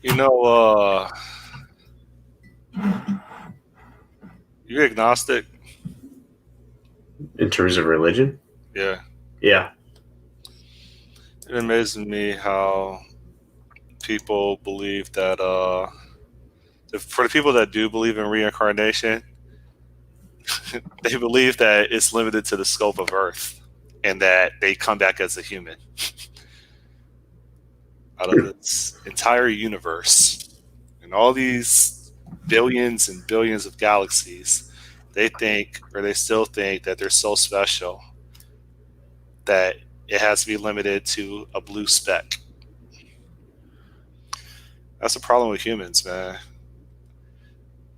You know, uh, you agnostic? In terms of religion. Yeah. Yeah. It amazes me how people believe that, for the people that do believe in reincarnation, they believe that it's limited to the scope of Earth and that they come back as a human out of this entire universe and all these billions and billions of galaxies. They think, or they still think, that they're so special that it has to be limited to a blue speck. That's a problem with humans, man.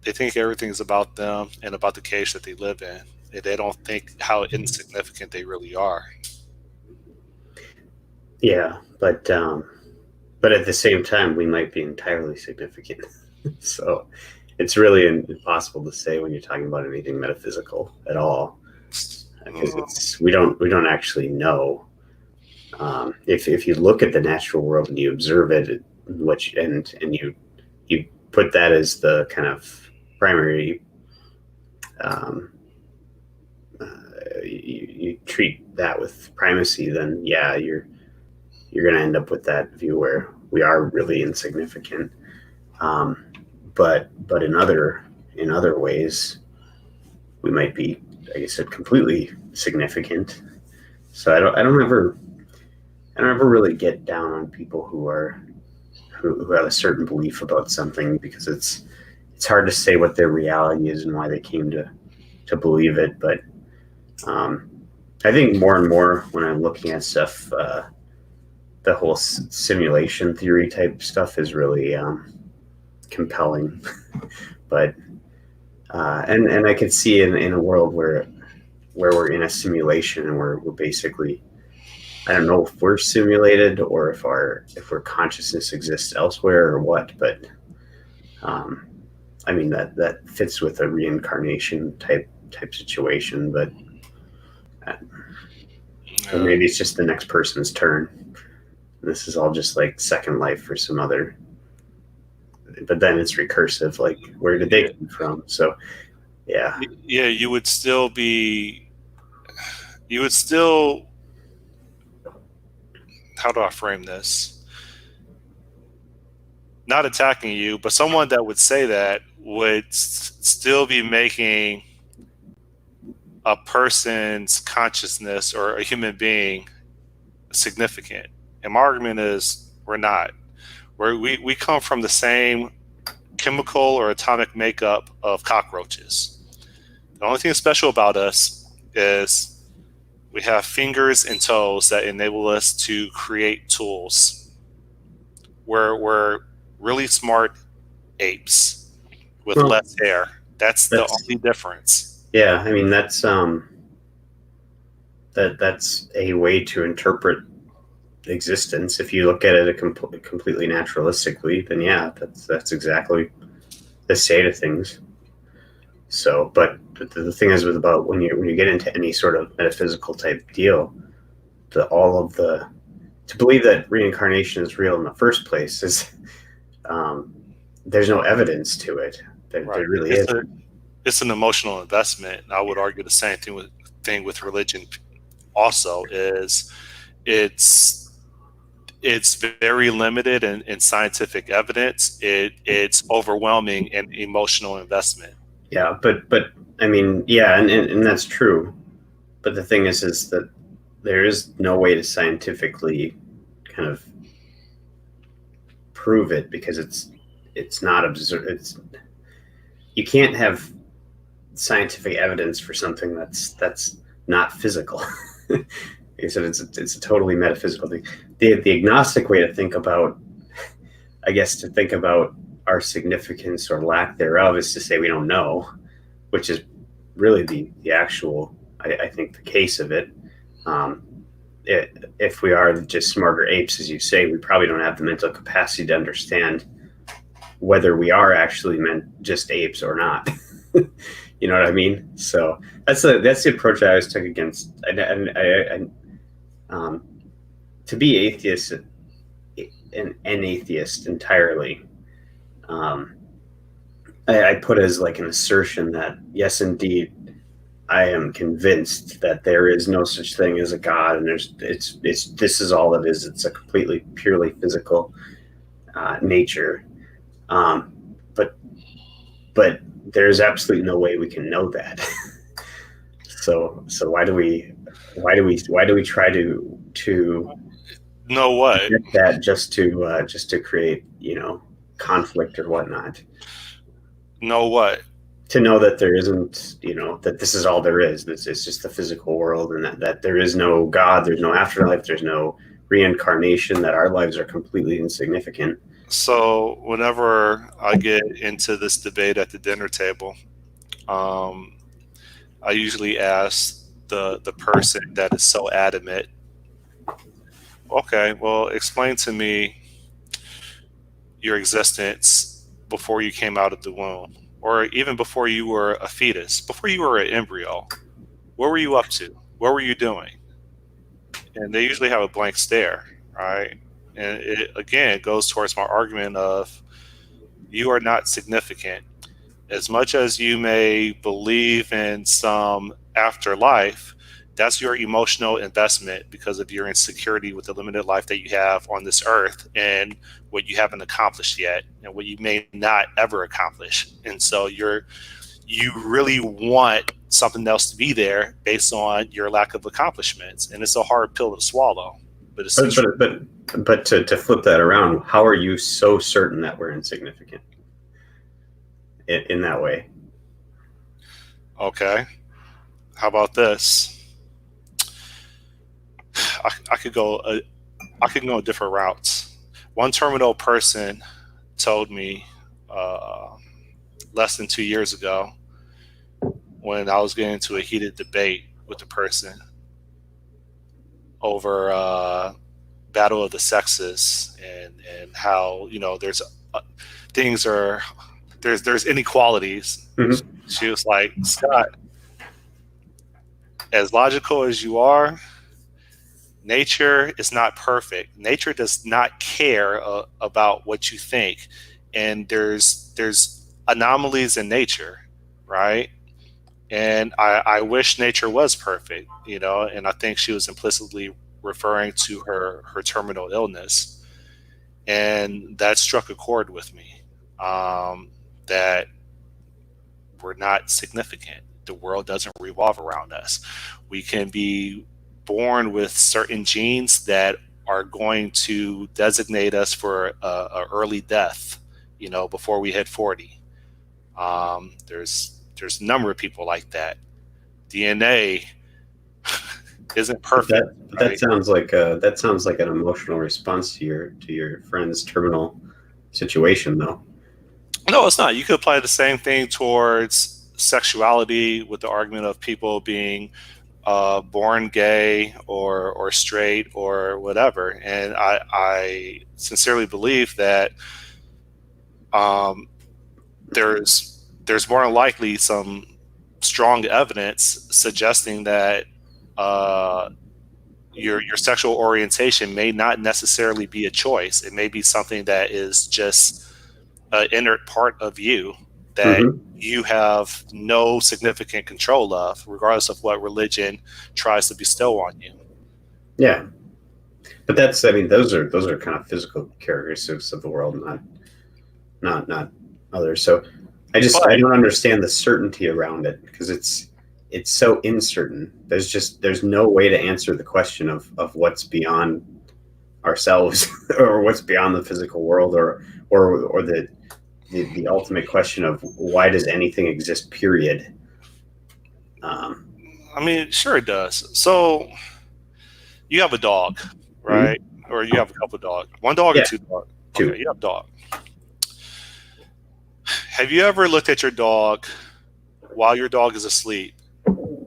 They think everything's about them and about the cage that they live in. And they don't think how insignificant they really are. Yeah, but at the same time, we might be entirely significant. So it's really impossible to say when you're talking about anything metaphysical at all, because Uh, it's we don't actually know. If you look at the natural world and you observe it, and you put that as the kind of primary, um, you treat that with primacy, then yeah, you're going to end up with that view where we are really insignificant. Um, but in other ways, we might be, like I said, completely significant. So I don't ever really get down on people who have a certain belief about something, because it's hard to say what their reality is and why they came to believe it. But um, I think more and more when I'm looking at stuff, the whole simulation theory type stuff is really compelling. But and I could see in a world where we're in a simulation and we're basically, I don't know if we're simulated or if our consciousness exists elsewhere or what, but um, I mean that fits with a reincarnation type situation. But or yeah, maybe it's just the next person's turn. This is all just like Second Life for some other, but then it's recursive. Like, where did they yeah, come from? So yeah. yeah. You would still be. You would still. How do I frame this? Not attacking you, but someone that would say that would still be making a person's consciousness or a human being significant. And my argument is we're not. We come from the same chemical or atomic makeup of cockroaches. The only thing special about us is we have fingers and toes that enable us to create tools. We're really smart apes with Well, less hair. That's the that's only difference. yeah. I mean, that's a way to interpret existence. If you look at it completely naturalistically, then yeah, that's exactly the state of things. So, but the thing is with about when you get into any sort of metaphysical type deal, the all of the to believe that reincarnation is real in the first place is um, there's no evidence to it. There Right. really It's a isn't. it's an emotional investment. And I would argue the same thing with religion also is it's it's very limited in scientific evidence. It's overwhelming in emotional investment. Yeah, but I mean, yeah, and that's true. But the thing is that there is no way to scientifically kind of prove it, because it's not observed. It's You can't have scientific evidence for something that's not physical. Like I said, it's a totally metaphysical thing. The agnostic way to think about, I guess, to think about our significance or lack thereof is to say we don't know, which is really the actual, I think, the case of it. Um, if we are just smarter apes, as you say, we probably don't have the mental capacity to understand whether we are actually meant just apes or not. You know what I mean? So that's the approach I always took against. Um, to be atheist, an atheist entirely. Um, I put as like an assertion that yes, indeed, I am convinced that there is no such thing as a God, and it's this is all it is. It's a completely purely physical nature. Um, but but there's absolutely no way we can know that. So why do we try to Know what? get that just to create conflict or whatnot? Know what? To know that there isn't, that this is all there is. This is just the physical world, and that there is no God, there's no afterlife, there's no reincarnation, that our lives are completely insignificant. So whenever I get into this debate at the dinner table, um, I usually ask the person that is so adamant, okay, well, explain to me your existence before you came out of the womb, or even before you were a fetus, before you were an embryo. What were you up to? What were you doing? And they usually have a blank stare, right? And it again goes towards my argument of you are not significant. As much as you may believe in some afterlife, that's your emotional investment because of your insecurity with the limited life that you have on this earth and what you haven't accomplished yet and what you may not ever accomplish. And so you really want something else to be there based on your lack of accomplishments. And it's a hard pill to swallow, but it's the But truth. to flip that around, how are you so certain that we're insignificant in that way? Okay. How about this? I could go I could go different routes. One terminal person told me uh, less than 2 years ago when I was getting into a heated debate with the person over battle of the sexes and how there's uh, things are there's inequalities. Mm-hmm. She was like, Scott, as logical as you are, nature is not perfect. Nature does not care about what you think, and there's anomalies in nature, right? And I wish nature was perfect, and I think she was implicitly referring to her terminal illness, and that struck a chord with me. That we're not significant. The world doesn't revolve around us. We can be born with certain genes that are going to designate us for a early death, before we hit 40. There's a number of people like that. DNA isn't But perfect, that right? sounds like an emotional response to your friend's terminal situation, though. No, it's not. You could apply the same thing towards sexuality with the argument of people being born gay or straight or whatever. And I sincerely believe that um, there's more than likely some strong evidence suggesting that uh, your sexual orientation may not necessarily be a choice. It may be something that is just an inert part of you that Mm-hmm. you have no significant control of, regardless of what religion tries to bestow on you. Yeah, but those are kind of physical characteristics of the world, not others. So I But don't understand the certainty around it, because it's so uncertain. There's no way to answer the question of what's beyond ourselves or what's beyond the physical world, or the ultimate question of why does anything exist, period. um, I mean, sure it does. So you have a dog, right? mm-hmm. Or you have a couple of dogs. One dog or Yeah, two dogs? Okay, two. you have a dog. Have you ever looked at your dog while your dog is asleep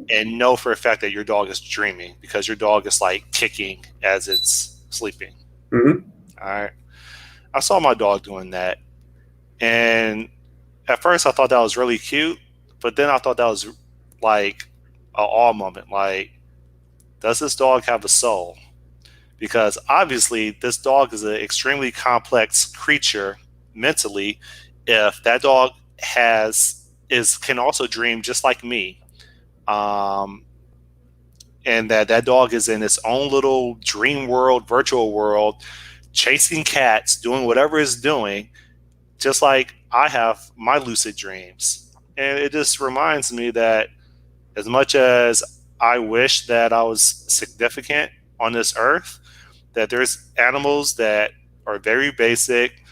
and know for a fact that your dog is dreaming because your dog is like kicking as it's sleeping? Mm-hmm. All right. I saw my dog doing that. And at first I thought that was really cute, but then I thought that was like a awe moment. Like, does this dog have a soul? Because obviously this dog is an extremely complex creature mentally, if that dog can also dream just like me, um, and that dog is in its own little dream world, virtual world, chasing cats, doing whatever it's doing, just like I have my lucid dreams. And it just reminds me that as much as I wish that I was significant on this earth, that there's animals that are very basic.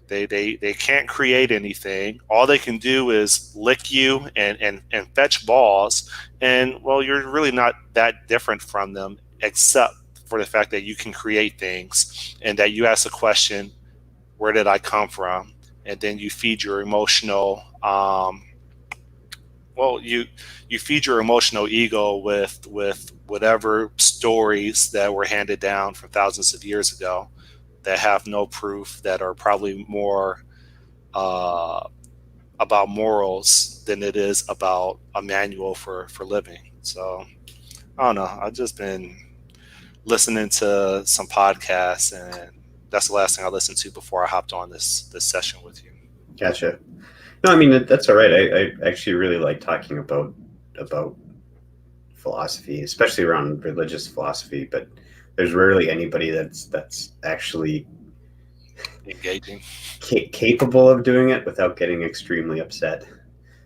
They can't create anything. All they can do is lick you and fetch balls. And well, you're really not that different from them, except for the fact that you can create things and that you ask a question, where did I come from? And then you feed your emotional well you feed your emotional ego with whatever stories that were handed down from thousands of years ago that have no proof, that are probably more uh, about morals than it is about a manual for living. So I don't know, I've just been listening to some podcasts, and that's the last thing I listened to before I hopped on this session with you. Gotcha. No, I mean that's all right. I actually really like talking about philosophy, especially around religious philosophy. But there's rarely anybody that's actually Engaging. capable of doing it without getting extremely upset.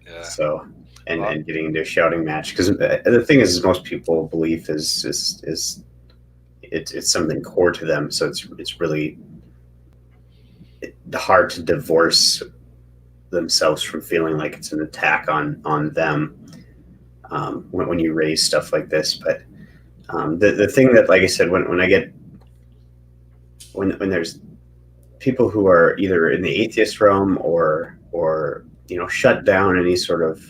Yeah. So Well, and getting into a shouting match, because the thing is most people belief is it's something core to them. So it's really hard to divorce themselves from feeling like it's an attack on them when you raise stuff like this. But the thing that, like I said, when I get when there's people who are either in the atheist realm or shut down any sort of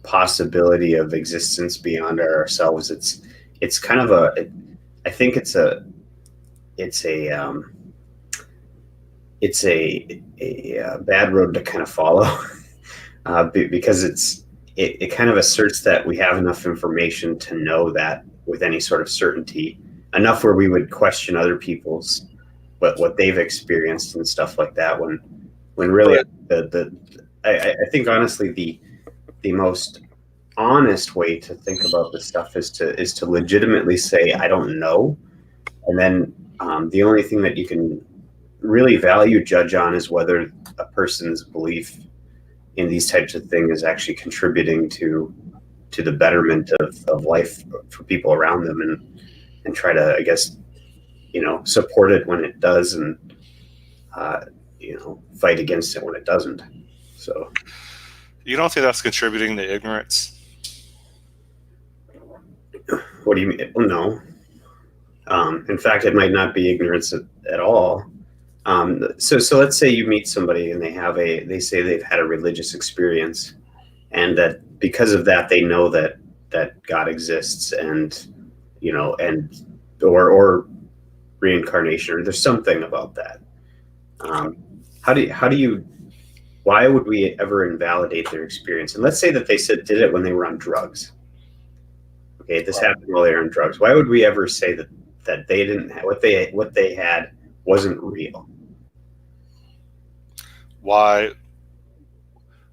possibility of existence beyond ourselves, it's kind of I think it's a it's a bad road to kind of follow because it kind of asserts that we have enough information to know that with any sort of certainty, enough where we would question other people's what they've experienced and stuff like that. When really but I think honestly the most honest way to think about this stuff is to legitimately say I don't know, and then the only thing that you can really value judge on is whether a person's belief in these types of things is actually contributing to the betterment of life for people around them, and try to, I guess, support it when it does, and fight against it when it doesn't. So you don't think that's contributing to ignorance? what do you mean? Oh, no. In fact, it might not be ignorance at all. So let's say you meet somebody and they say they've had a religious experience, and that because of that they know that God exists, and and or reincarnation, or there's something about that. Um, how do you why would we ever invalidate their experience? And let's say that they did it when they were on drugs. Okay, this happened while they were on drugs. Why would we ever say that they didn't have, what they had wasn't real? Why?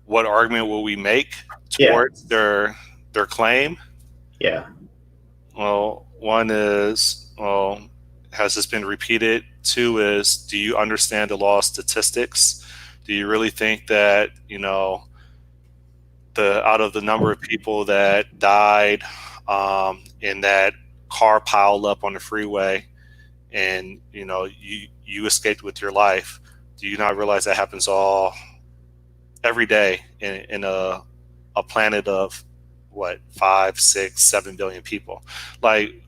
What argument will we make Yeah, towards their claim? yeah. Well, one is, well, has this been repeated? Two is, do you understand the law of statistics? Do you really think that, the out of the number of people that died in that car piled up on the freeway, and you escaped with your life, do you not realize that happens all every day in a planet of what, 5, 6, 7 billion people? Like,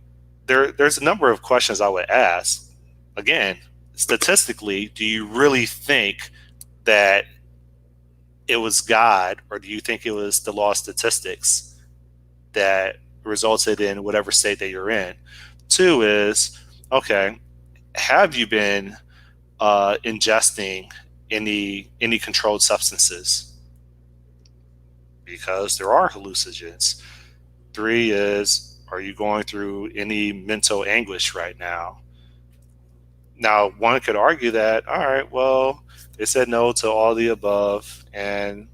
there's a number of questions I would ask. Again, statistically, do you really think that it was God, or do you think it was the law of statistics that resulted in whatever state that you're in? Two is, okay, have you been ingesting any controlled substances? Because there are hallucinogens. Three is, are you going through any mental anguish right now? Now, one could argue that, all right, well, they said no to all the above, and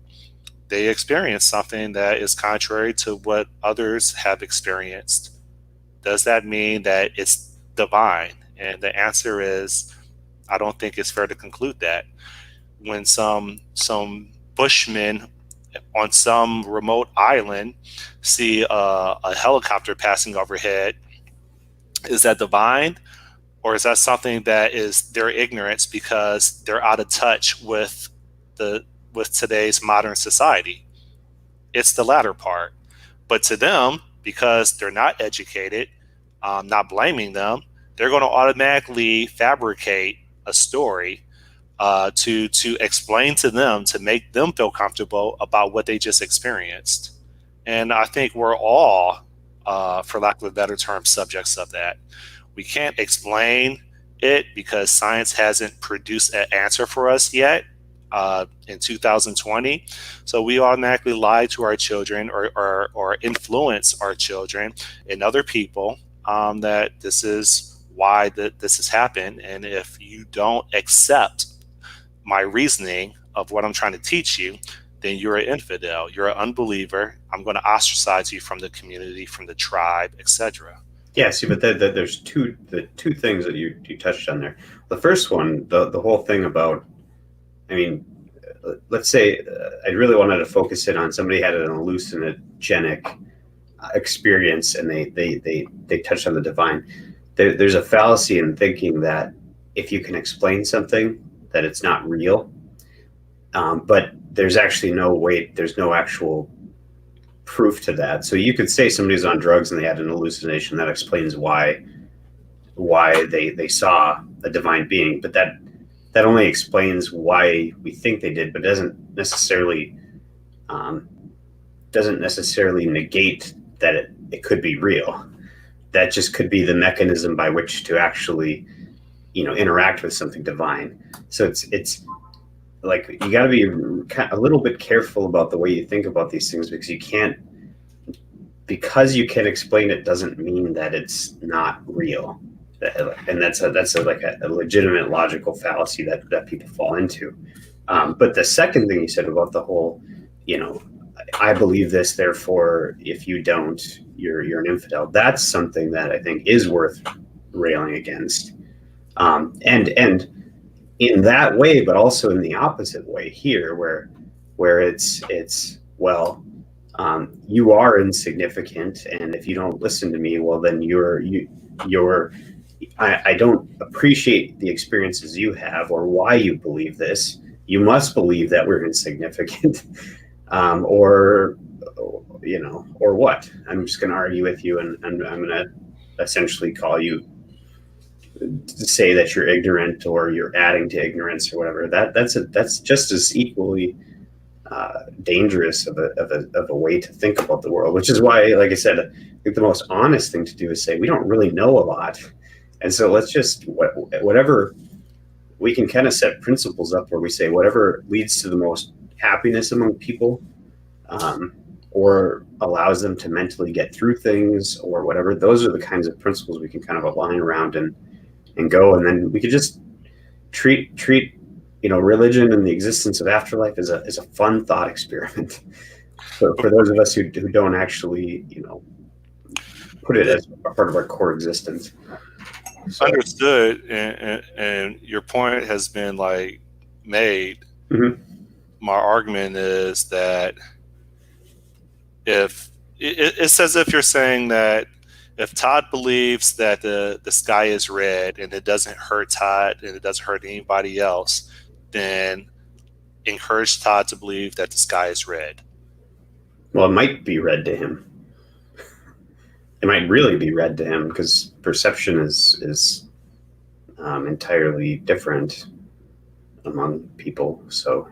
they experienced something that is contrary to what others have experienced. Does that mean that it's divine? And the answer is, I don't think it's fair to conclude that. When some bushmen on some remote island see a helicopter passing overhead, is that divine? Or is that something that is their ignorance because they're out of touch the with today's modern society? It's the latter part. But to them, because they're not educated, not blaming them, they're going to automatically fabricate a story to explain to them, to make them feel comfortable about what they just experienced. And I think we're all, for lack of a better term, subjects of that. We can't explain it because science hasn't produced an answer for us yet in 2020. So we automatically lie to our children, or influence our children and other people, that this is why this has happened. And if you don't accept my reasoning of what I'm trying to teach you, then you're an infidel, you're an unbeliever. I'm going to ostracize you from the community, from the tribe, etc. Yeah, see, but there's the two things that you touched on there. The first one, the whole thing about, I mean, let's say I really wanted to focus in on somebody had an hallucinogenic experience, and they touched on the divine. There's a fallacy in thinking that if you can explain something, that it's not real. But there's actually no way. There's no actual proof to that. So you could say somebody's on drugs and they had an hallucination. That explains why they saw a divine being, but that only explains why we think they did, but um, doesn't necessarily negate that it could be real. That just could be the mechanism by which to actually, interact with something divine. So it's like you got to be a little bit careful about the way you think about these things, because you can explain it doesn't mean that it's not real. And that's a legitimate logical fallacy that people fall into. But the second thing you said about the whole, I believe this, therefore, if you don't, you're an infidel. That's something that I think is worth railing against. And in that way, but also in the opposite way here, where it's well, you are insignificant, and if you don't listen to me, well, then you're I don't appreciate the experiences you have or why you believe this. You must believe that we're insignificant, or what? I'm just going to argue with you, and I'm going to essentially call you to say that you're ignorant or you're adding to ignorance or whatever. That's just as equally dangerous of a way to think about the world. Which is why, like I said, I think the most honest thing to do is say we don't really know a lot, and so let's just whatever we can kind of set principles up where we say whatever leads to the most happiness among people, or allows them to mentally get through things or whatever. Those are the kinds of principles we can kind of align around and go, and then we could just treat religion and the existence of afterlife as a fun thought experiment for those of us who don't actually put it as a part of our core existence. So, Understood, and your point has been made. mm-hmm. My argument is that if it's as if you're saying that if Todd believes that the sky is red and it doesn't hurt Todd and it doesn't hurt anybody else, then encourage Todd to believe that the sky is red. Well, it might be red to him. It might really be red to him, because perception is entirely different among people. So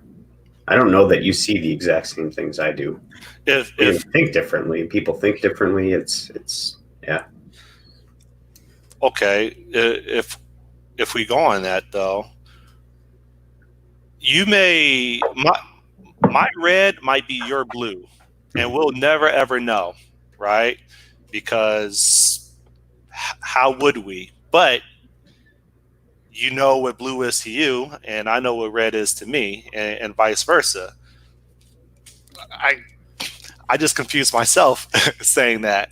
I don't know that you see the exact same things I do. If think differently, people think differently. It's yeah. Okay, if we go on that though, you may my red might be your blue, and we'll never ever know, right? Because how would we? But you know what blue is to you, and I know what red is to me, and vice versa. I I just confused myself saying that,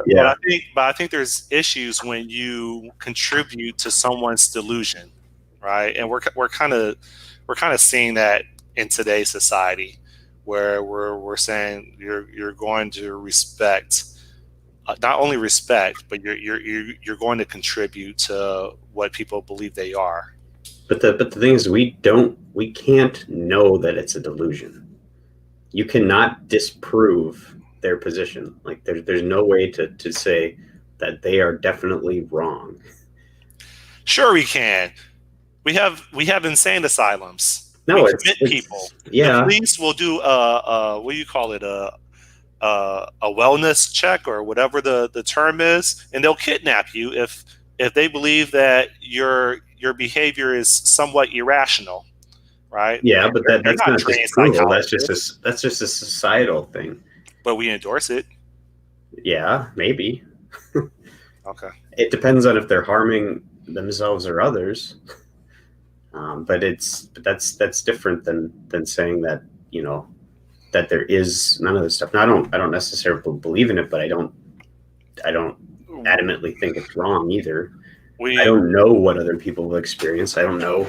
Yeah. but I think there's issues when you contribute to someone's delusion, right? And we're kind of seeing that in today's society, where we're saying you're going to respect, not only respect, but you're going to contribute to what people believe they are. But the thing is, we can't know that it's a delusion. You cannot disprove their position. Like there's no way to say that they are definitely wrong. Sure, we can. We have insane asylums. We No, commit people. it's The yeah. police will do what do you call it, a wellness check or whatever the term is, and they'll kidnap you if they believe that your behavior is somewhat irrational, right? Yeah, but They're that's not not trained disapproval. psychologists, That's just a societal thing. but we endorse it. Yeah, maybe. Okay. It depends on if they're harming themselves or others. But that's different than saying that that there is none of this stuff. Now, I don't necessarily believe in it, but I don't adamantly think it's wrong either. I We don't know what other people have experienced. I don't know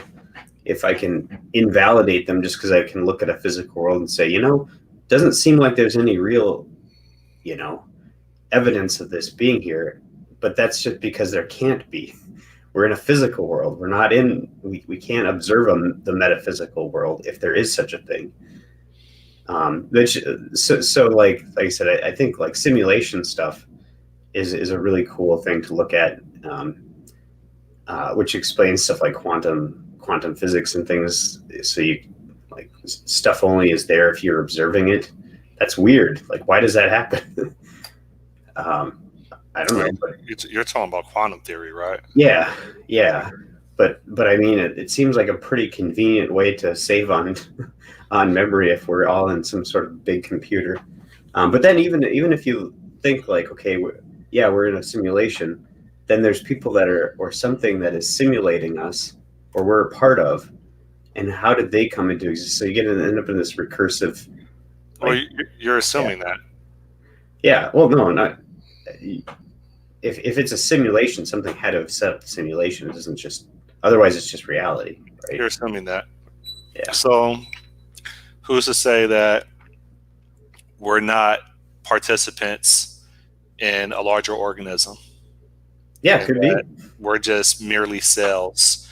if I can invalidate them just because I can look at a physical world and say, doesn't seem like there's any real, you know, evidence of this being here. But that's just because there can't be. We're in a physical world. We're not in. We can't observe the metaphysical world if there is such a thing. Which so like I said, I think like simulation stuff is a really cool thing to look at, which explains stuff like quantum physics and things. So you like stuff only is there if you're observing it. That's weird. Like, why does that happen? um, I don't know, but you're talking about quantum theory, right? yeah, yeah. But I mean, it seems like a pretty convenient way to save on on memory if we're all in some sort of big computer. But then even if you think like, okay, yeah, we're in a simulation, then there's people that are or something that is simulating us or we're a part of, and how did they come into existence? So you end up in this recursive, Well, like, you're yeah, assuming that. yeah. Well, no, not if it's a simulation, something had to have set up the simulation. It doesn't just otherwise it's just reality, right? You're assuming that. Yeah, So who's to say that we're not participants in a larger organism, yeah, it and could that be. we're just merely cells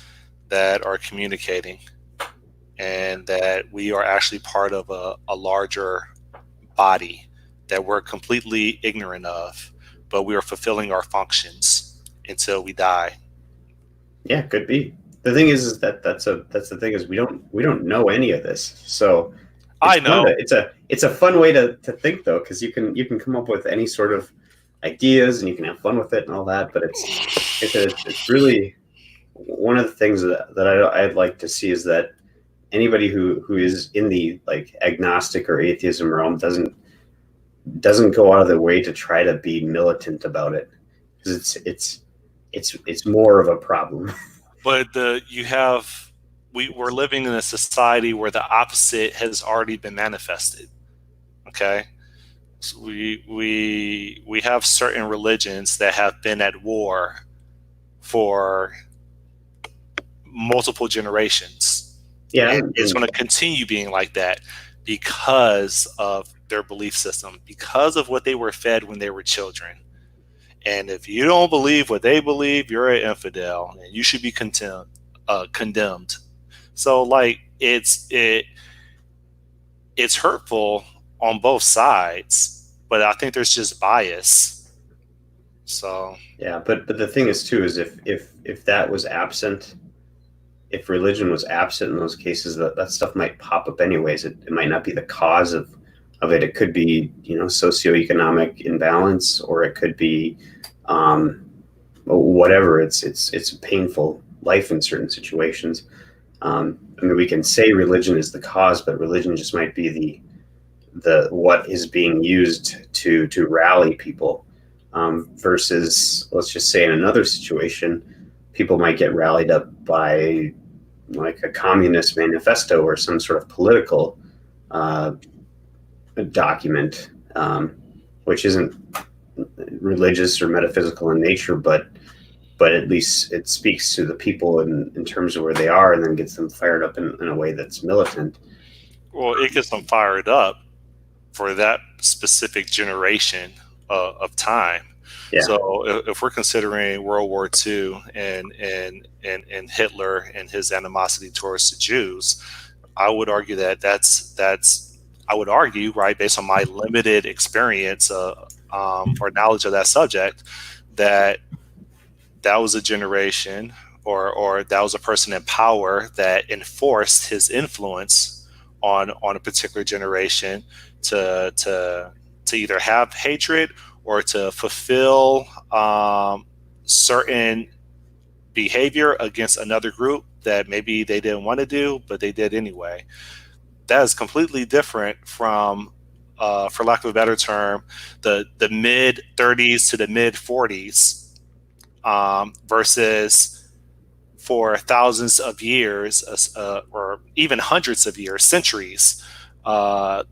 that are communicating, and that we are actually part of a larger body that we're completely ignorant of, but we are fulfilling our functions until we die. Yeah, it could be. The thing is that that's the thing is we don't know any of this. So it's I fun to know, it's a fun way to think though, because you can come up with any sort of ideas and you can have fun with it and all that. But it's really one of the things that I'd like to see is that anybody who is in the like agnostic or atheism realm doesn't go out of their way to try to be militant about it, because it's more of a problem. but the you have we're living in a society where the opposite has already been manifested. Okay, so we have certain religions that have been at war for multiple generations, Yeah, and it's and going to continue being like that because of their belief system, because of what they were fed when they were children. And if you don't believe what they believe, you're an infidel, and you should be condemned. So, like, it's hurtful on both sides, but I think there's just bias. So, yeah, but the thing is too is if that was absent, if religion was absent in those cases, that stuff might pop up anyways. It might not be the cause of it. It could be socioeconomic imbalance, or it could be um, whatever. It's a painful life in certain situations. I mean, we can say religion is the cause, but religion just might be the what is being used to rally people, versus, let's just say, in another situation, people might get rallied up by like a communist manifesto or some sort of political uh, document, which isn't religious or metaphysical in nature, but at least it speaks to the people in terms of where they are, and then gets them fired up in a way that's militant. Well, it gets them fired up for that specific generation of time. Yeah, So if we're considering World War II and Hitler and his animosity towards the Jews, I would argue that's I would argue, right, based on my limited experience or knowledge of that subject, that that was a generation or that was a person in power that enforced his influence on a particular generation to either have hatred or to fulfill certain behavior against another group that maybe they didn't want to do, but they did anyway. That is completely different from, for lack of a better term, the mid 30s to the mid 40s, versus for thousands of years, or even hundreds of years, centuries, a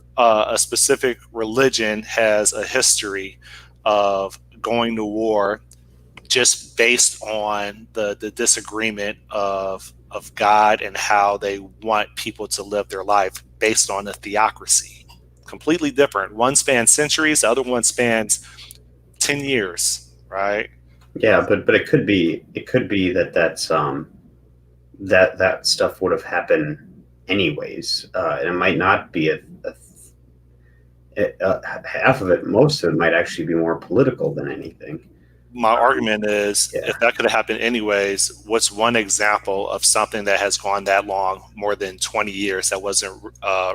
specific religion has a history of going to war just based on the disagreement of God and how they want people to live their life based on a theocracy. Completely different. One spans centuries, the other one spans 10 years, right? yeah, but it could be that stuff would have happened anyways, and it might not be half of it, most of it might actually be more political than anything. My argument is, Yeah, if that could have happened anyways, what's one example of something that has gone that long, more than 20 years, that wasn't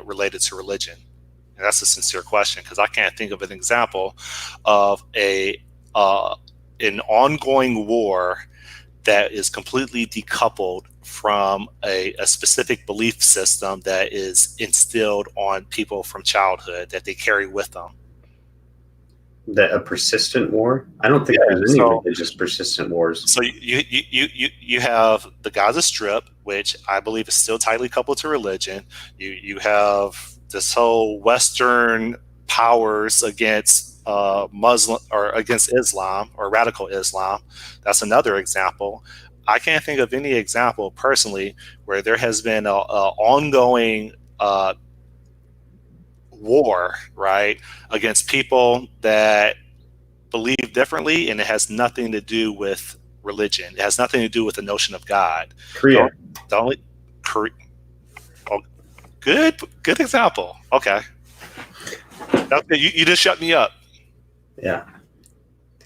related to religion? And that's a sincere question, because I can't think of an example of an ongoing war that is completely decoupled from a specific belief system that is instilled on people from childhood that they carry with them. that a persistent war. I don't think there's any religious persistent wars. So you have the Gaza Strip, which I believe is still tightly coupled to religion. You have this whole Western powers against Muslim or against Islam or radical Islam. That's another example. I can't think of any example personally where there has been a ongoing war, right, against people that believe differently, and it has nothing to do with religion. It has nothing to do with the notion of God. Korea. The only, oh, good example. Okay, you just shut me up. Yeah,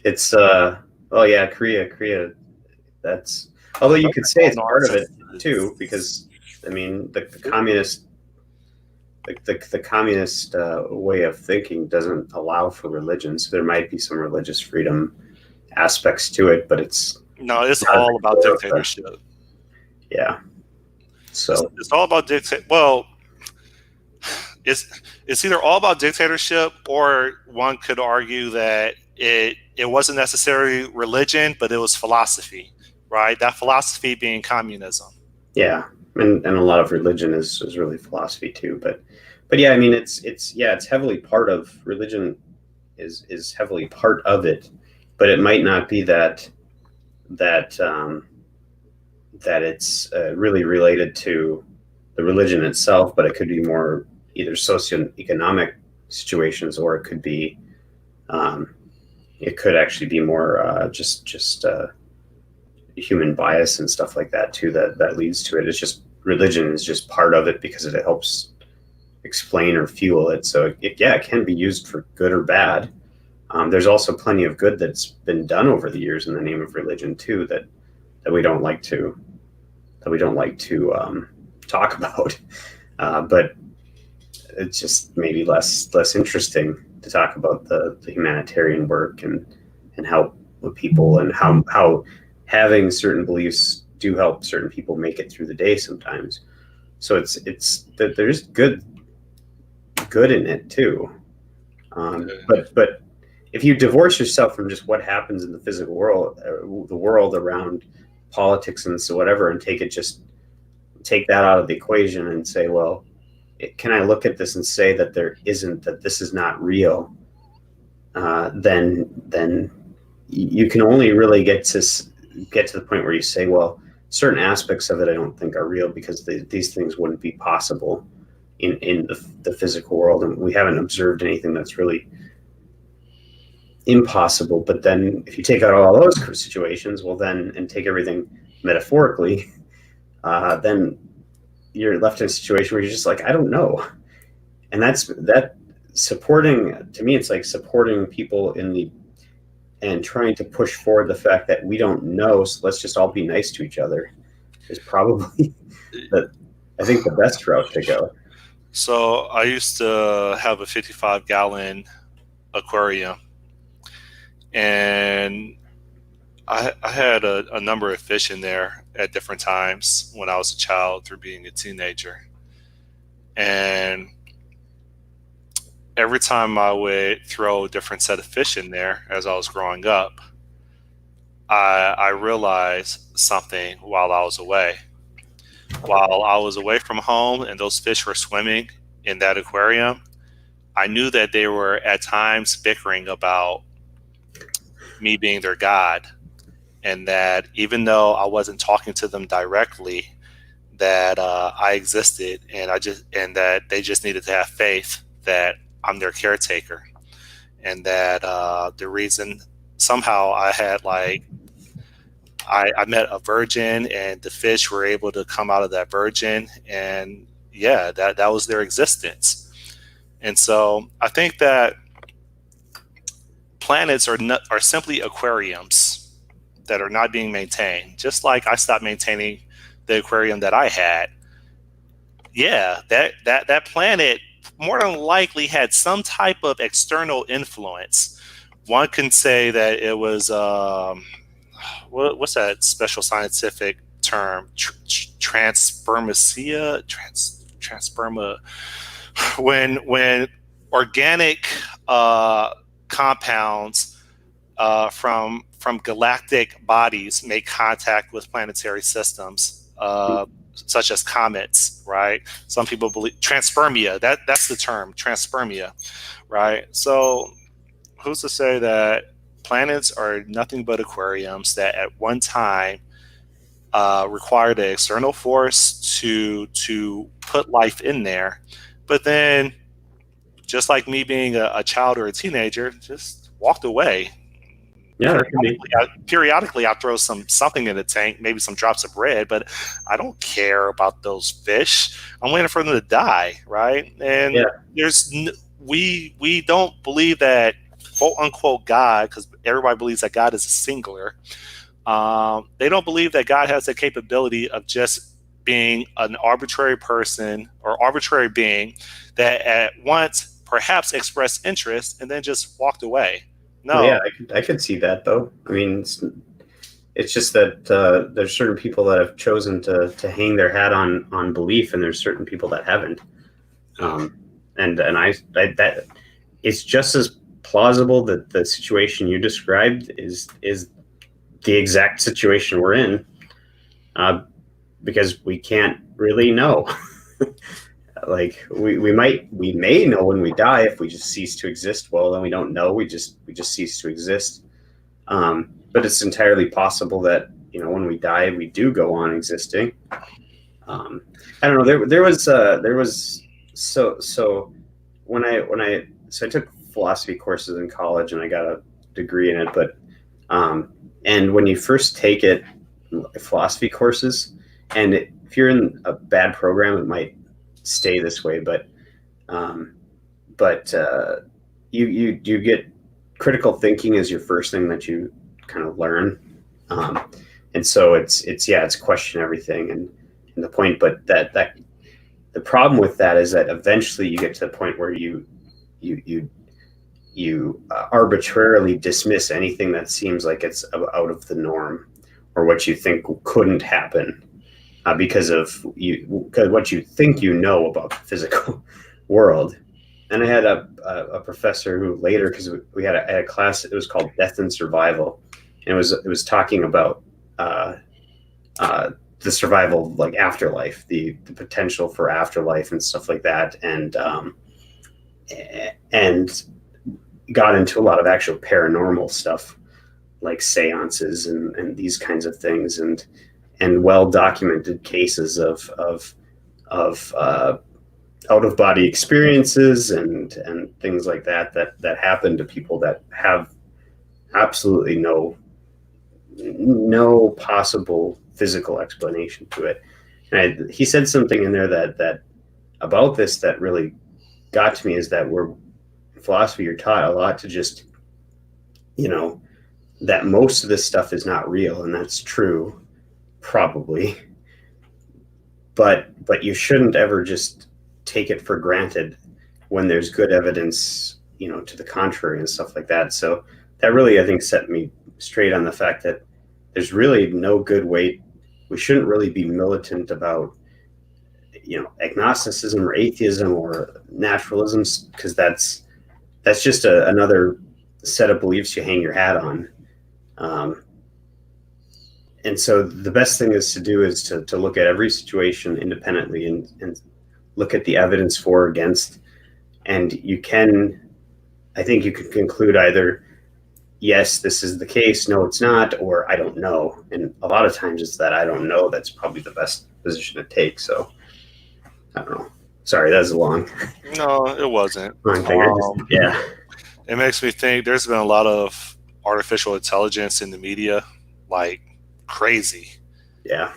it's oh yeah, Korea. That's, although you could say it's part of it too, because I mean the communist the communist way of thinking doesn't allow for religion, so there might be some religious freedom aspects to it, but it's all about dictatorship. Yeah, so it's all about well, it's either all about dictatorship, or one could argue that it wasn't necessarily religion, but it was philosophy, right? That philosophy being communism. Yeah, and a lot of religion is really philosophy too, but yeah, I mean it's heavily part of religion, is heavily part of it, but it might not be that it's really related to the religion itself, but it could be more either socioeconomic situations, or it could actually be more just human bias and stuff like that too, that leads to it. It's just religion is just part of it because it helps explain or fuel it. So it can be used for good or bad. There's also plenty of good that's been done over the years in the name of religion too, that we don't like to talk about. But it's just maybe less interesting to talk about the humanitarian work and help with people, and how having certain beliefs do help certain people make it through the day sometimes. So it's that there's good in it too. But if you divorce yourself from just what happens in the physical world, the world around politics and so whatever, and take that out of the equation and say, well, can I look at this and say that that this is not real? Then you can only really get to the point where you say, well, certain aspects of it I don't think are real because these things wouldn't be possible in the physical world, and we haven't observed anything that's really impossible. But then if you take out all those situations, well, then, and take everything metaphorically, then you're left in a situation where you're just like, I don't know. And that supporting, to me, it's like supporting people and trying to push forward the fact that we don't know, so let's just all be nice to each other, is probably I think the best route to go. So I used to have a 55-gallon aquarium, and I had a number of fish in there at different times when I was a child through being a teenager. And every time I would throw a different set of fish in there as I was growing up, I realized something while I was away. While I was away from home and those fish were swimming in that aquarium, I knew that they were at times bickering about me being their god, and that even though I wasn't talking to them directly, that I existed, and that they just needed to have faith that I'm their caretaker, and that the reason somehow I had I met a virgin, and the fish were able to come out of that virgin, and yeah, that was their existence. And so I think that planets are simply aquariums that are not being maintained. Just like I stopped maintaining the aquarium that I had. Yeah, that planet more than likely had some type of external influence. One can say that it was what's that special scientific term? Transpermacia, transperma. When organic compounds from galactic bodies make contact with planetary systems, such as comets, right? Some people believe transpermia. That's the term, transpermia, right? So who's to say that planets are nothing but aquariums that at one time required an external force to put life in there, but then, just like me being a child or a teenager, just walked away. Yeah, that can be. Periodically, I throw something in the tank, maybe some drops of bread, but I don't care about those fish. I'm waiting for them to die, right? And Yeah. We don't believe that quote unquote God, because everybody believes that God is a singular. They don't believe that God has the capability of just being an arbitrary person or arbitrary being that at once perhaps expressed interest and then just walked away. Well, yeah, No. I could see that though. I mean, it's just that there's certain people that have chosen to hang their hat on belief, and there's certain people that haven't. And I that it's just as plausible that the situation you described is the exact situation we're in, because we can't really know. Like we may know when we die if we just cease to exist. Well, then we don't know. We just cease to exist. But it's entirely possible that when we die, we do go on existing. I don't know. There was so when I took philosophy courses in college and I got a degree in it. But and when you first take it, philosophy courses, and if you're in a bad program, it might stay this way, but you get critical thinking as your first thing that you kind of learn, and so it's question everything and the point. But that the problem with that is that eventually you get to the point where you arbitrarily dismiss anything that seems like it's out of the norm or what you think couldn't happen. Because what you think about the physical world. And I had a professor who later, because we had a class, it was called Death and Survival, and it was talking about the survival, like afterlife, the potential for afterlife and stuff like that, and got into a lot of actual paranormal stuff like seances and these kinds of things, and well documented cases of out of body experiences and things like that happen to people that have absolutely no possible physical explanation to it. And he said something in there that about this that really got to me, is that we're in philosophy, you're taught a lot to just, you know, that most of this stuff is not real, and that's true, probably, but you shouldn't ever just take it for granted when there's good evidence, to the contrary and stuff like that. So that really, I think, set me straight on the fact that there's really no good way. We shouldn't really be militant about, agnosticism or atheism or naturalism, because that's just another set of beliefs you hang your hat on. Um, and so the best thing is to do is to look at every situation independently and look at the evidence for or against. And I think you can conclude either, yes, this is the case, no, it's not, or I don't know. And a lot of times it's that I don't know that's probably the best position to take. So I don't know. Sorry, that was a long No, it wasn't. thing. Yeah. It makes me think there's been a lot of artificial intelligence in the media, like crazy. Yeah.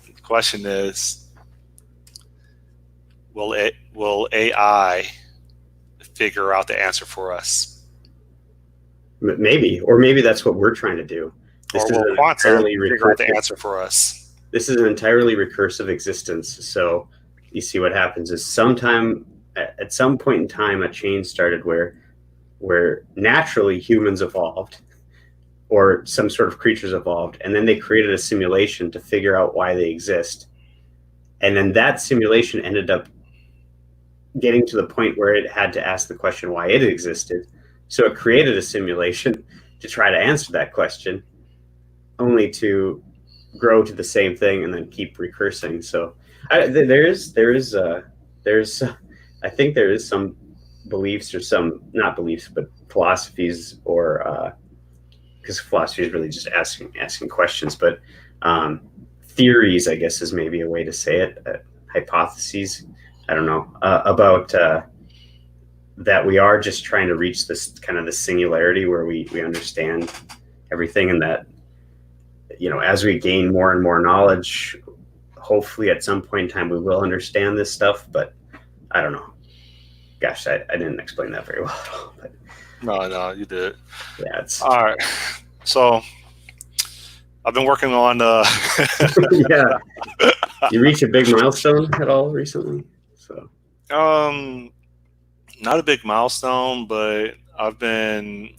The question is, will AI figure out the answer for us? Maybe, or maybe that's what we're trying to do. Or will quantum figure out the answer for us? This is an entirely recursive existence. So you see what happens is at some point in time, a chain started where naturally humans evolved, or some sort of creatures evolved, and then they created a simulation to figure out why they exist. And then that simulation ended up getting to the point where it had to ask the question why it existed. So it created a simulation to try to answer that question, only to grow to the same thing and then keep recursing. So there's I think there is some beliefs, or some, not beliefs, but philosophies, or because philosophy is really just asking questions, but theories, I guess, is maybe a way to say it. Hypotheses, I don't know, about that we are just trying to reach this kind of the singularity where we understand everything, and that, as we gain more and more knowledge, hopefully at some point in time we will understand this stuff. But I don't know. Gosh, I didn't explain that very well at all. But No, you did. yeah, it's All right. So I've been working on yeah. You reach a big milestone at all recently? So not a big milestone, but I'm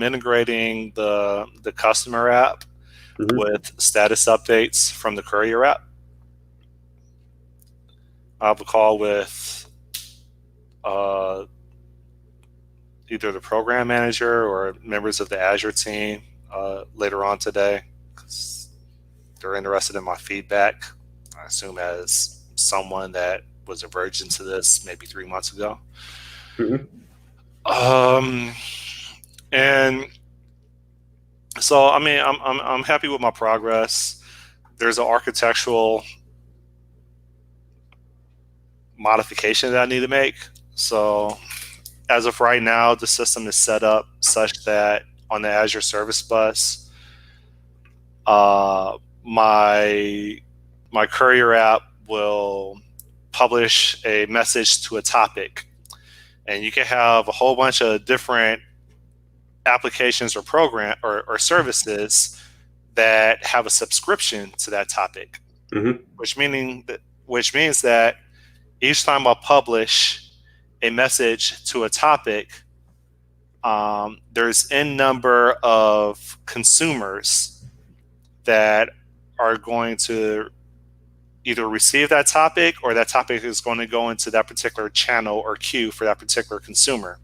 integrating the customer app with status updates from the courier app. I have a call with either the program manager or members of the Azure team later on today, because they're interested in my feedback. I assume as someone that was a virgin to this maybe 3 months ago. And so, I mean, I'm happy with my progress. There's an architectural modification that I need to make. So as of right now, the system is set up such that on the Azure Service Bus, my courier app will publish a message to a topic, and you can have a whole bunch of different applications or program or services that have a subscription to that topic, which means that each time I publish a message to a topic, there's n number of consumers that are going to either receive that topic, or that topic is going to go into that particular channel or queue for that particular consumer.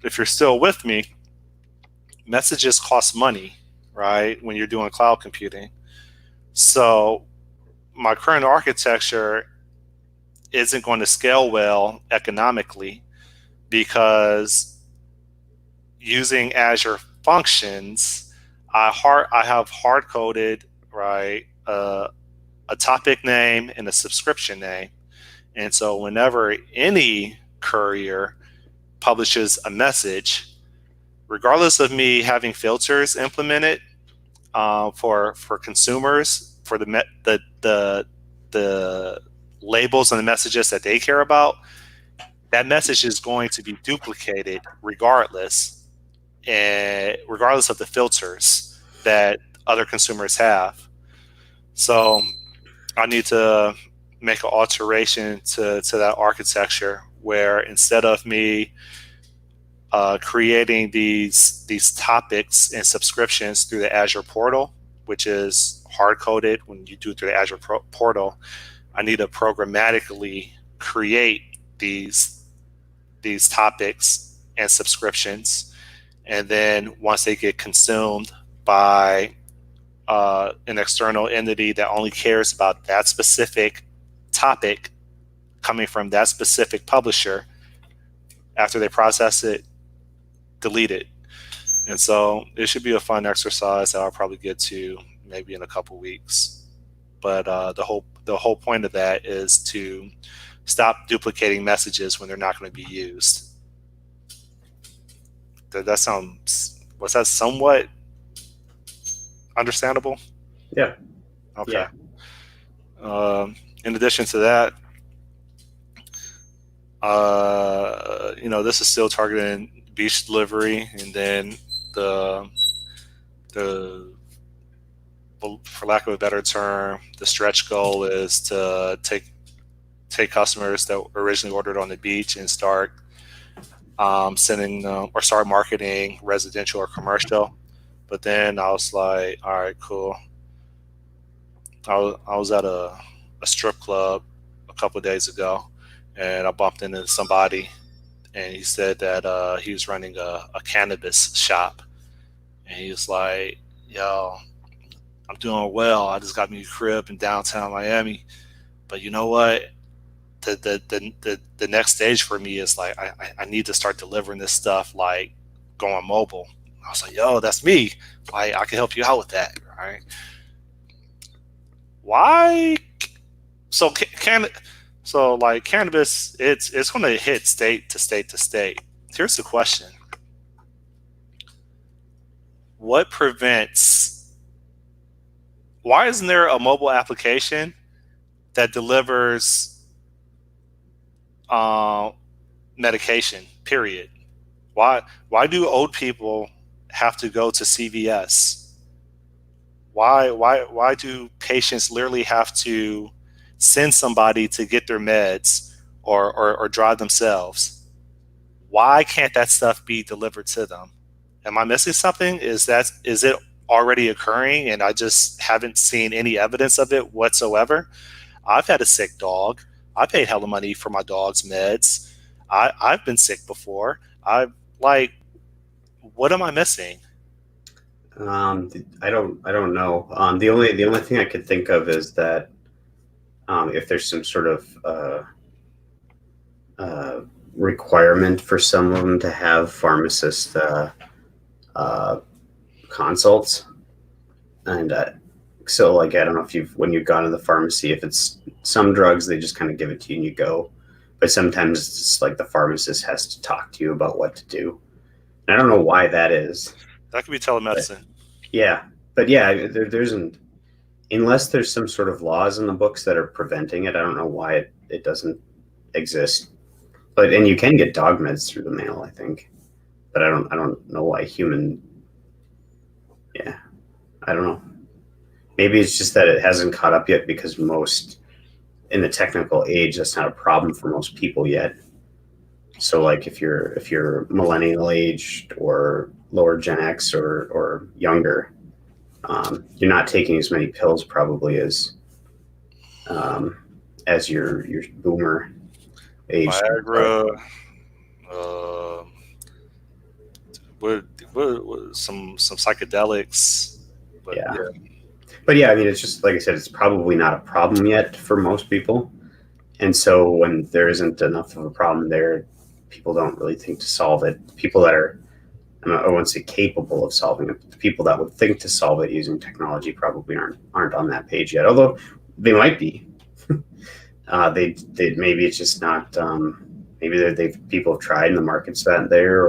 If you're still with me, messages cost money, right? When you're doing cloud computing. So my current architecture isn't going to scale well economically because using Azure functions, I have hard coded, right, a topic name and a subscription name. And so whenever any courier publishes a message, regardless of me having filters implemented for consumers for the labels and the messages that they care about, that message is going to be duplicated regardless, and regardless of the filters that other consumers have. So I need to make an alteration to that architecture where instead of me creating these topics and subscriptions through the Azure portal, which is hard coded when you do it through the Azure portal, I need to programmatically create these topics and subscriptions, and then once they get consumed by an external entity that only cares about that specific topic coming from that specific publisher, after they process it, delete it. And so it should be a fun exercise that I'll probably get to maybe in a couple weeks. But the whole point of that is to stop duplicating messages when they're not going to be used. That sounds, was that somewhat understandable? Yeah. Okay. Yeah. In addition to that, this is still targeting beach delivery, and then the the for lack of a better term, the stretch goal is to take customers that originally ordered on the beach and start sending or start marketing residential or commercial. But then I was like, all right, cool. I was at a strip club a couple of days ago, and I bumped into somebody, and he said that he was running a cannabis shop, and he was like, "Yo, I'm doing well. I just got me a crib in downtown Miami, but you know what? The next stage for me is like I need to start delivering this stuff like going mobile." I was like, "Yo, that's me. Like I can help you out with that, right?" Why? So like cannabis, it's going to hit state to state to state. Here's the question: what prevents? Why isn't there a mobile application that delivers uh, medication? Period. Why do old people have to go to CVS? Why do patients literally have to send somebody to get their meds or drive themselves? Why can't that stuff be delivered to them? Am I missing something? Is it already occurring and I just haven't seen any evidence of it whatsoever? I've had a sick dog. I paid hella money for my dog's meds. I've been sick before. I like, what am I missing? I don't know. The only thing I could think of is that if there's some sort of uh, requirement for some of them to have pharmacist uh, consults, and so like I don't know if when you've gone to the pharmacy, if it's some drugs they just kind of give it to you and you go, but sometimes it's like the pharmacist has to talk to you about what to do. And I don't know why that is, That could be but telemedicine. yeah, but yeah, there's an unless there's some sort of laws in the books that are preventing it. I don't know why it doesn't exist. But and you can get dog meds through the mail, I think. But I don't know why human. Yeah, I don't know. Maybe it's just that it hasn't caught up yet because most in the technical age that's not a problem for most people yet. So like if you're millennial aged or lower Gen X or younger, you're not taking as many pills probably um, as your boomer aged. Viagra, uh, with, with some psychedelics, but Yeah. yeah. But yeah, I mean, it's just like I said, it's probably not a problem yet for most people. And so when there isn't enough of a problem there, people don't really think to solve it. People that are, I won't say capable of solving it, but the people that would think to solve it using technology probably aren't on that page yet. Although they might be. They maybe it's just not. Maybe they people have tried and the market's not there,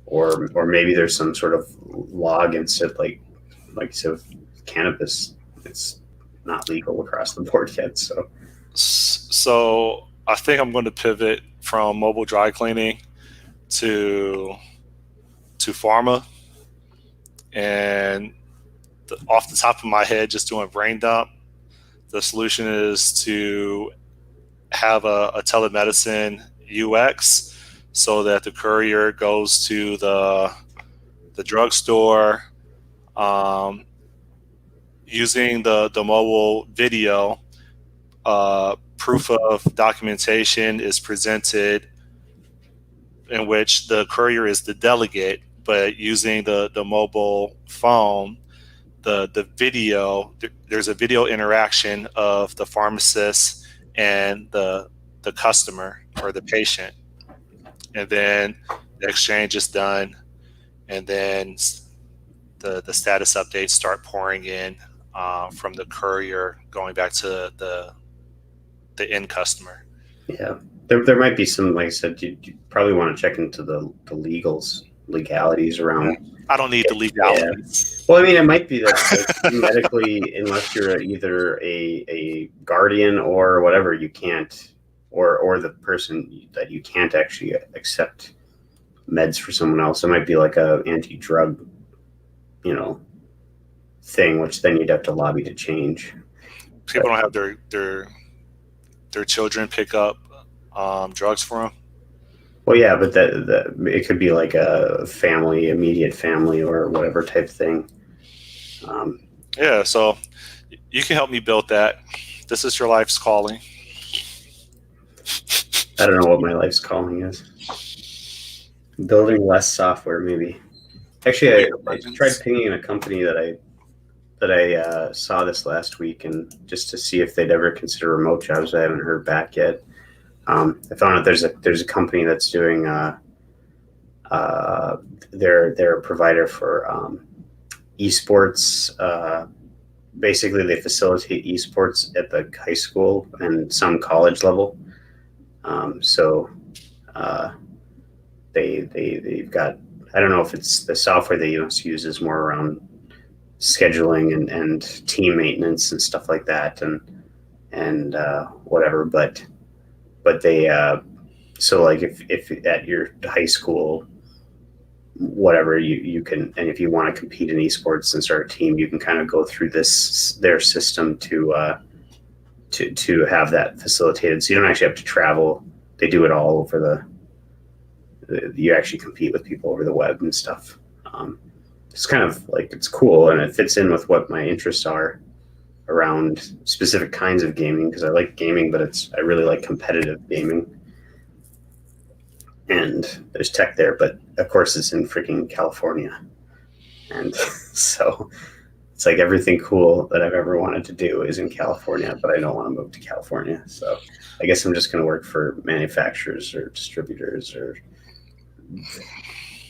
or maybe there's some sort of law against it, like you said, with cannabis, it's not legal across the board yet. So So I think I'm going to pivot from mobile dry cleaning to pharma, and off the top of my head, just doing brain dump. The solution is to have a telemedicine UX so that the courier goes to the drugstore, um, using the mobile video. Proof of documentation is presented in which the courier is the delegate, but using the mobile phone, the video, there's a video interaction of the pharmacist and the customer or the patient, and then the exchange is done, and then the status updates start pouring in, from the courier going back to the end customer. yeah, there might be some, like I said, you probably want to check into the legalities around. I don't need the Yeah. legalities. Well, I mean, it might be that like, medically, unless you're either a guardian or whatever, you can't, or the person that you can't actually accept meds for someone else. It might be like a anti-drug, you know, thing, which then you'd have to lobby to change. People don't have their children pick up, drugs for them. Well, yeah, but that it could be like a family, immediate family, or whatever type thing. Um, Yeah, so you can help me build that. This is your life's calling. I don't know what my life's calling is. Building less software, maybe. Actually, Career I tried legends. pinging a company that I saw this last week, and just to see if they'd ever consider remote jobs. I haven't heard back yet. I found out there's a company that's doing uh, they're a provider for esports. Basically, they facilitate esports at the high school and some college level. So uh, they've got, I don't know if it's the software they use is more around scheduling and team maintenance and stuff like that, and whatever. But they so like if at your high school, whatever, you can, and if you want to compete in esports and start a team, you can kind of go through their system to have that facilitated. So you don't actually have to travel. They do it all over you actually compete with people over the web and stuff. It's kind of like, it's cool, and it fits in with what my interests are around specific kinds of gaming, because I like gaming, but I really like competitive gaming. And there's tech there, but of course it's in freaking California, and so it's like everything cool that I've ever wanted to do is in California, but I don't want to move to California. So I guess I'm just going to work for manufacturers or distributors or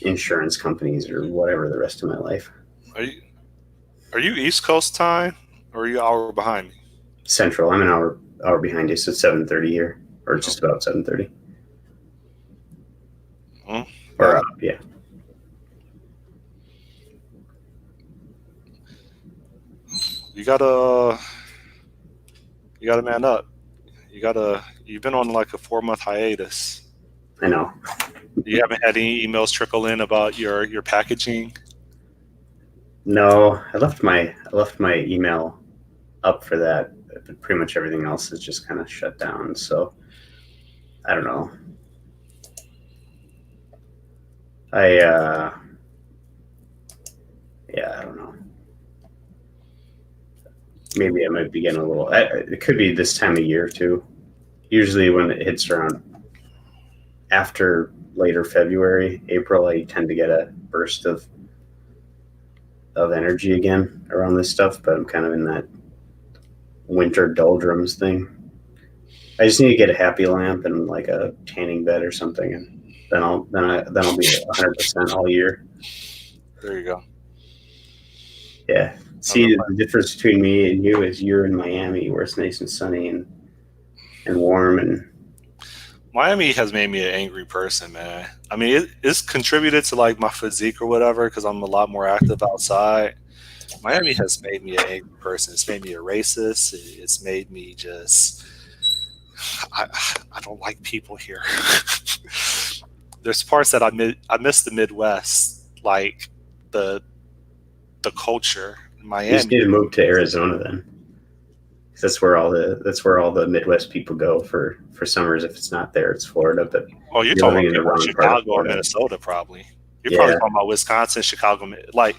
insurance companies or whatever the rest of my life. Are you are you East Coast time, or are you an hour behind me? Central. I'm an hour behind you, so it's 7:30 here, or Oh, just about 7:30. Or well, yeah, you gotta you gotta man up. You've been on like a 4 month hiatus. I know. You haven't had any emails trickle in about your packaging. No, I left my email up for that, but pretty much everything else is just kind of shut down. So I don't know. I yeah, I don't know. Maybe I might be getting a little. It could be this time of year too. Usually when it hits around after later February, April, I tend to get a burst of energy again around this stuff, but I'm kind of in that winter doldrums thing. I just need to get a happy lamp and like a tanning bed or something, and then I'll be 100% all year. There you go. Yeah. See, the difference between me and you is you're in Miami, where it's nice and sunny and warm, and Miami has made me an angry person, man. I mean, it's contributed to like my physique or whatever because I'm a lot more active outside. Miami has made me an angry person. It's made me a racist. It's made me just. I, I don't like people here. There's parts that I miss the Midwest, like the the culture in you just Miami. need to move to Arizona then. That's where all the Midwest people go for summers. If it's not there, it's Florida. But Oh, you're you're talking living about in the people in wrong part of Chicago or Florida. Minnesota, probably. You're Yeah. probably talking about Wisconsin, Chicago. Like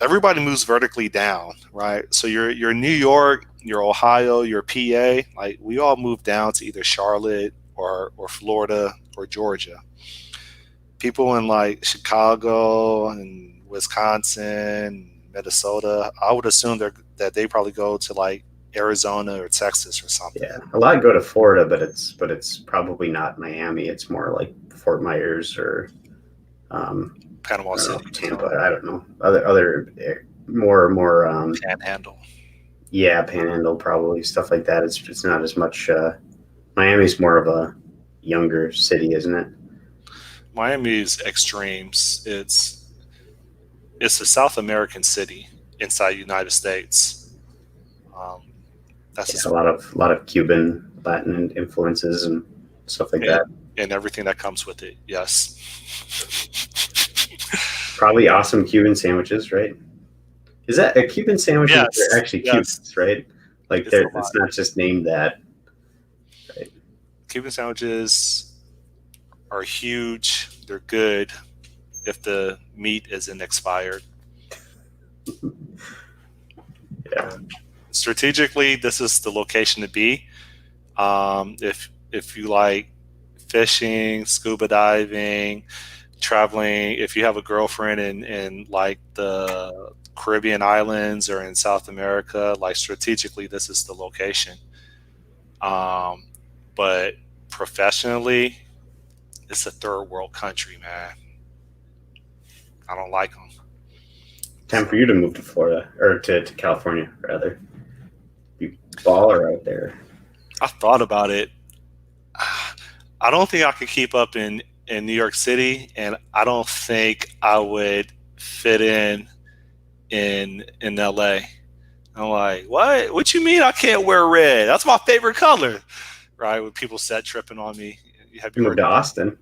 everybody moves vertically down, right? So you're New York, you're Ohio, you're PA. Like we all move down to either Charlotte or Florida or Georgia. People in like Chicago and Wisconsin, Minnesota, I would assume that they probably go to like Arizona or Texas or something. Yeah, a lot go to Florida, but it's probably not Miami. It's more like Fort Myers or Panama City, Tampa. I don't know, other more Panhandle. yeah, Panhandle, probably stuff like that. It's not as much. Miami's more of a younger city, isn't it? Miami's extremes. It's a South American city inside the United States. Um, that's Yeah, a lot of Cuban, Latin influences and stuff like that. And everything that comes with it. Yes. Probably awesome Cuban sandwiches, right? Is that a Cuban sandwich? Yes. They're actually Cubans, right? Like it's not just named that. Right? Cuban sandwiches are huge. They're good if the meat isn't expired. Yeah. Strategically, this is the location to be. If you like fishing, scuba diving, traveling, if you have a girlfriend in like the Caribbean islands or in South America, like strategically, this is the location. But professionally, it's a third world country, man. I don't like them. Time for you to move to Florida or to California, rather. You baller out there. I thought about it. I don't think I could keep up in New York City, and I don't think I would fit in LA. I'm like, what? What you mean I can't wear red? That's my favorite color, right? When people set tripping on me, have you moved to Austin?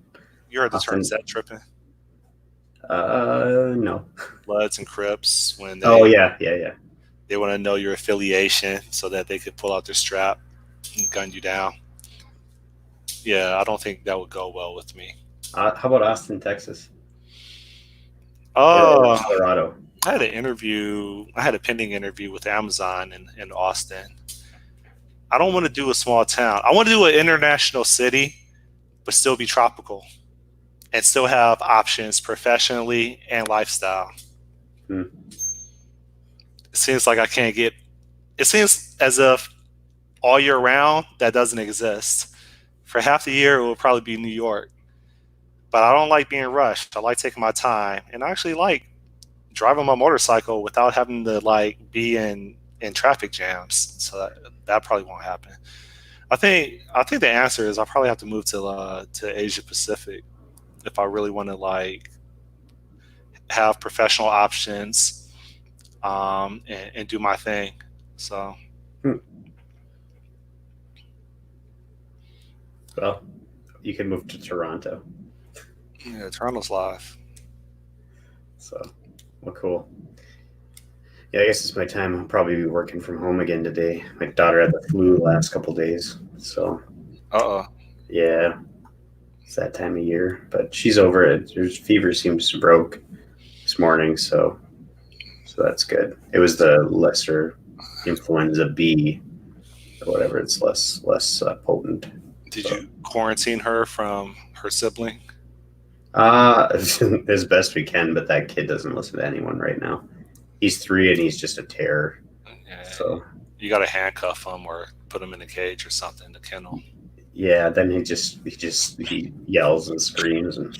You heard the term set tripping? No. Bloods and Crips when they. Oh yeah. They want to know your affiliation so that they could pull out their strap and gun you down. Yeah, I don't think that would go well with me. How about Austin, Texas? Oh, Colorado. I had an interview. I had a pending interview with Amazon in Austin. I don't want to do a small town. I want to do an international city, but still be tropical and still have options professionally and lifestyle. It seems like I can't get. It seems as if all year round that doesn't exist. For half the year, it will probably be New York. But I don't like being rushed. I like taking my time, and I actually like driving my motorcycle without having to like be in traffic jams. So that probably won't happen. I think the answer is I'll probably have to move to Asia Pacific if I really want to like have professional options and do my thing. So. Well, you can move to Toronto. Yeah, Toronto's live. So, well, cool. Yeah, I guess it's my time. I'll probably be working from home again today. My daughter had the flu the last couple of days, so. Yeah, it's that time of year, but she's over it. Her fever seems to broke this morning, so that's good. It was the lesser influenza B or whatever. It's less potent. Did you quarantine her from her sibling? As best we can, but that kid doesn't listen to anyone right now. He's 3 and he's just a terror. Yeah, So you got to handcuff him or put him in a cage or something to kennel. yeah, then he yells and screams, and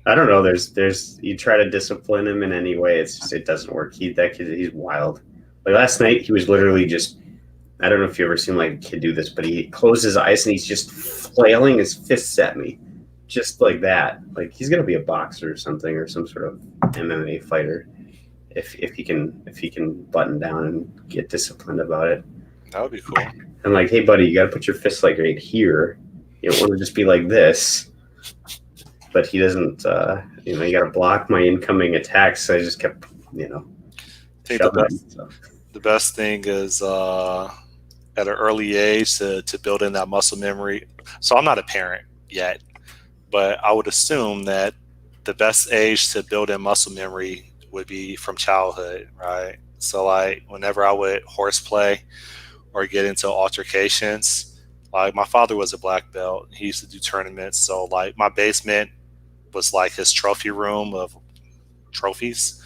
I don't know. There's you try to discipline him in any way, it doesn't work. That kid, he's wild. Like last night, he was literally just. I don't know if you ever seen like a kid do this, but he closed his eyes and he's just flailing his fists at me, just like that. Like he's gonna be a boxer or something, or some sort of MMA fighter, if he can button down and get disciplined about it. That would be cool. I'm like, hey buddy, you got to put your fists like right here. You don't want to just be like this. But he doesn't. You got to block my incoming attacks. So I just kept, I think the best thing is at an early age to build in that muscle memory. So I'm not a parent yet, but I would assume that the best age to build in muscle memory would be from childhood, right? So like whenever I would horseplay or get into altercations, like my father was a black belt. He used to do tournaments. So like my basement was like his trophy room of trophies.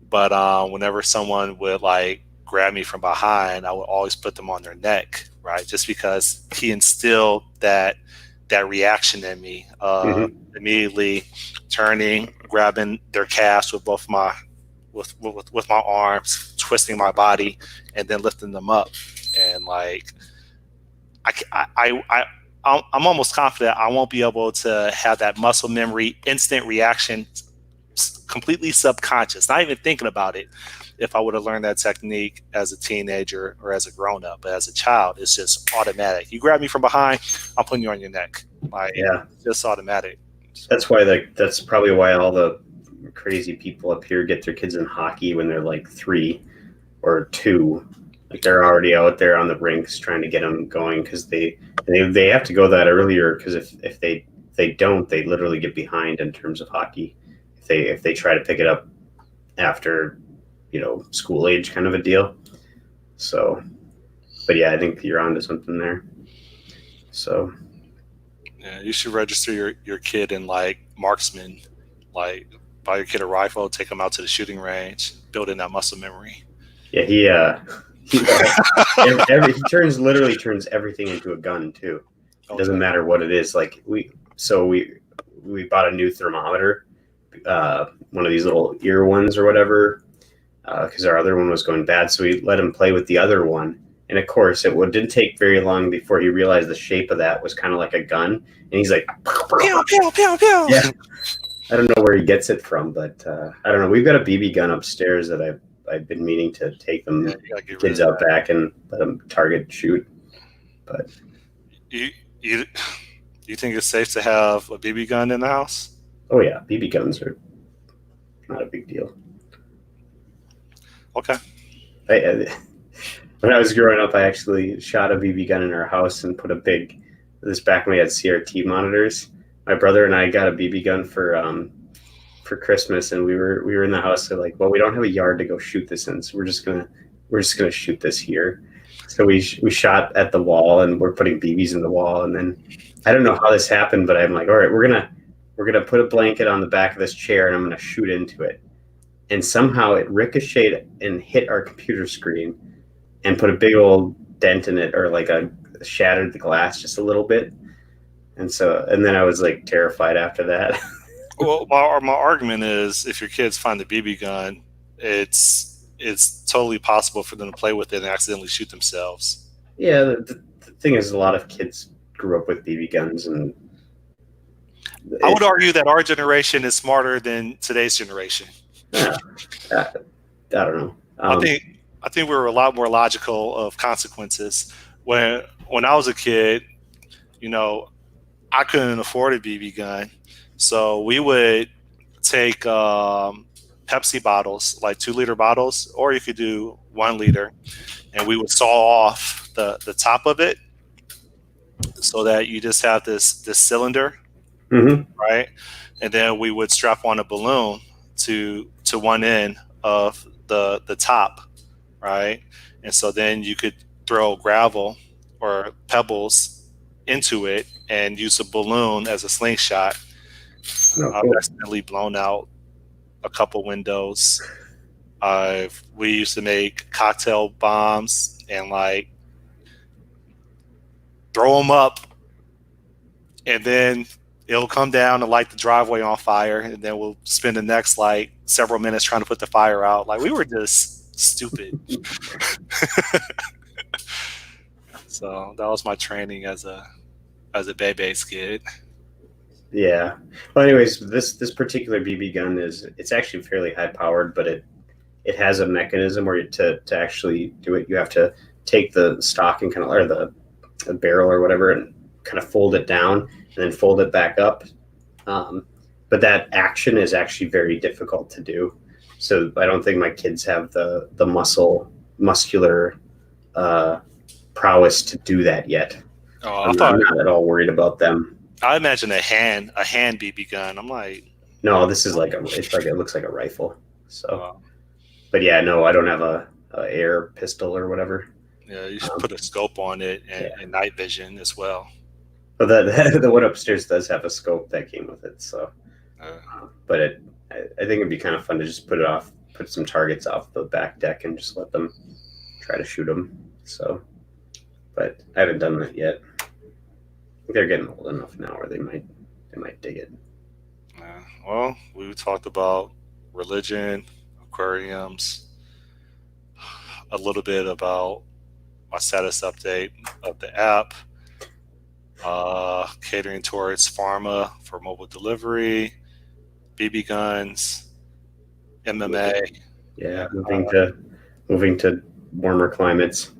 But whenever someone would like grab me from behind, I would always put them on their neck, right? Just because he instilled that reaction in me, immediately turning, grabbing their calves with both my with my arms, twisting my body, and then lifting them up. And like I'm almost confident I won't be able to have that muscle memory, instant reaction, completely subconscious, not even thinking about it, if I would have learned that technique as a teenager or as a grown up. But as a child, it's just automatic. You grab me from behind, I'm putting you on your neck. Like, yeah, it's just automatic. That's why that's probably why all the crazy people up here get their kids in hockey when they're like 3 or 2. Like they're already out there on the rinks trying to get them going because they have to go that earlier, because if they don't, they literally get behind in terms of hockey if they try to pick it up after school age kind of a deal. So, but yeah, I think you're onto something there. So yeah, you should register your kid in like marksman, like buy your kid a rifle, take him out to the shooting range, build in that muscle memory. Yeah, he literally turns everything into a gun too. It doesn't matter what it is. Like we bought a new thermometer, one of these little ear ones or whatever, because our other one was going bad. So we let him play with the other one, and of course didn't take very long before he realized the shape of that was kind of like a gun, and he's like, pew pew pew pew. Yeah. I don't know where he gets it from, but I don't know. We've got a BB gun upstairs that I've been meaning to take them kids out back and let them target shoot. But you think it's safe to have a BB gun in the house? Oh yeah, BB guns are not a big deal. Okay. When I was growing up, I actually shot a BB gun in our house and put this back when we had CRT monitors. My brother and I got a BB gun for Christmas, and we were in the house. So like, well, we don't have a yard to go shoot this in, so we're just gonna shoot this here. So we shot at the wall, and we're putting BBs in the wall. And then I don't know how this happened, but I'm like, all right, we're gonna put a blanket on the back of this chair, and I'm gonna shoot into it. And somehow it ricocheted and hit our computer screen and put a big old dent in it, or like shattered the glass just a little bit. And then I was like terrified after that. Well, my argument is, if your kids find the BB gun, it's totally possible for them to play with it and accidentally shoot themselves. Yeah, the thing is, a lot of kids grew up with BB guns, and I would argue that our generation is smarter than today's generation. Yeah, I don't know. I think we were a lot more logical of consequences. When I was a kid, I couldn't afford a BB gun, so we would take Pepsi bottles, like 2-liter bottles, or you could do 1 liter, and we would saw off the top of it so that you just have this cylinder, right? And then we would strap on a balloon to one end of the top, right? And so then you could throw gravel or pebbles into it and use a balloon as a slingshot Oh, I've cool. accidentally blown out a couple windows. We used to make cocktail bombs and like throw them up, and then it'll come down and light the driveway on fire, and then we'll spend the next like several minutes trying to put the fire out. Like we were just stupid. So that was my training as a Bebe's kid. Yeah. Well, anyways, this particular BB gun it's actually fairly high powered, but it has a mechanism where to actually do it, you have to take the stock and kind of or the barrel or whatever and kind of fold it down and then fold it back up. But that action is actually very difficult to do. So I don't think my kids have the muscular uh, prowess to do that yet. Oh, I'm not at all worried about them. I imagine a hand BB gun. I'm like, No, this is it looks like a rifle. So, uh, but yeah, no, I don't have a air pistol or whatever. yeah, you should put a scope on it Yeah. and night vision as well. But the one upstairs does have a scope that came with it. So, Uh, but I think it'd be kind of fun to just put some targets off the back deck and just let them try to shoot them. So, but I haven't done that yet. They're getting old enough now where they might dig it. yeah. Well, we talked about religion, aquariums, a little bit about my status update of the app, catering towards pharma for mobile delivery, BB guns, MMA. Yeah, Uh, moving to warmer climates.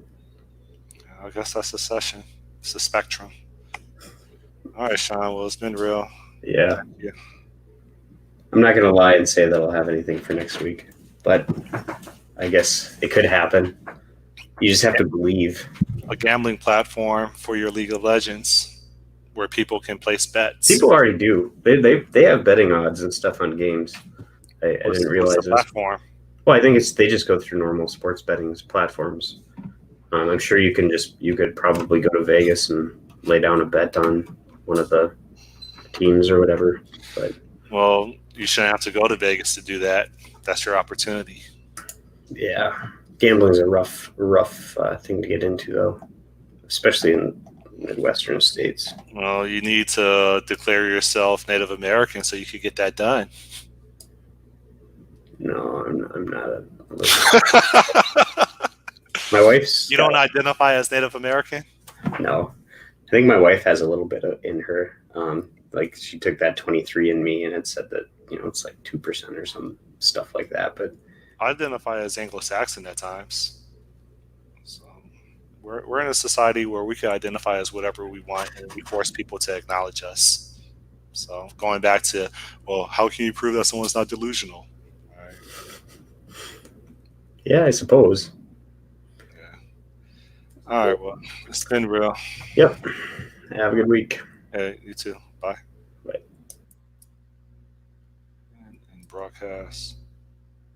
I guess that's the session. It's the spectrum. All right, Sean. Well, it's been real. Yeah, Thank you. I'm not gonna lie and say that I'll have anything for next week, but I guess it could happen. You just have to believe. A gambling platform for your League of Legends where people can place bets. People already do. They have betting odds and stuff on games. I didn't What's the realize this. platform? Well, I think they just go through normal sports betting platforms. I'm sure you could probably go to Vegas and lay down a bet on one of the teams or whatever. But Well, you shouldn't have to go to Vegas to do that. That's your opportunity. yeah, gambling is a rough thing to get into, though, especially in Midwestern states. Well, you need to declare yourself Native American so you could get that done. No, I'm not my wife's. You don't identify as Native American? No, I think my wife has a little bit in her. Like she took that 23andMe and it said that it's like 2% or some stuff like that. But I identify as Anglo-Saxon at times. So we're in a society where we can identify as whatever we want, and we force people to acknowledge us. So going back to, well, how can you prove that someone's not delusional? All right. yeah, I suppose. Yeah. All right. Well, it's been real. Yep. Have a good week. Hey, you too. Bye. Bye. And broadcast.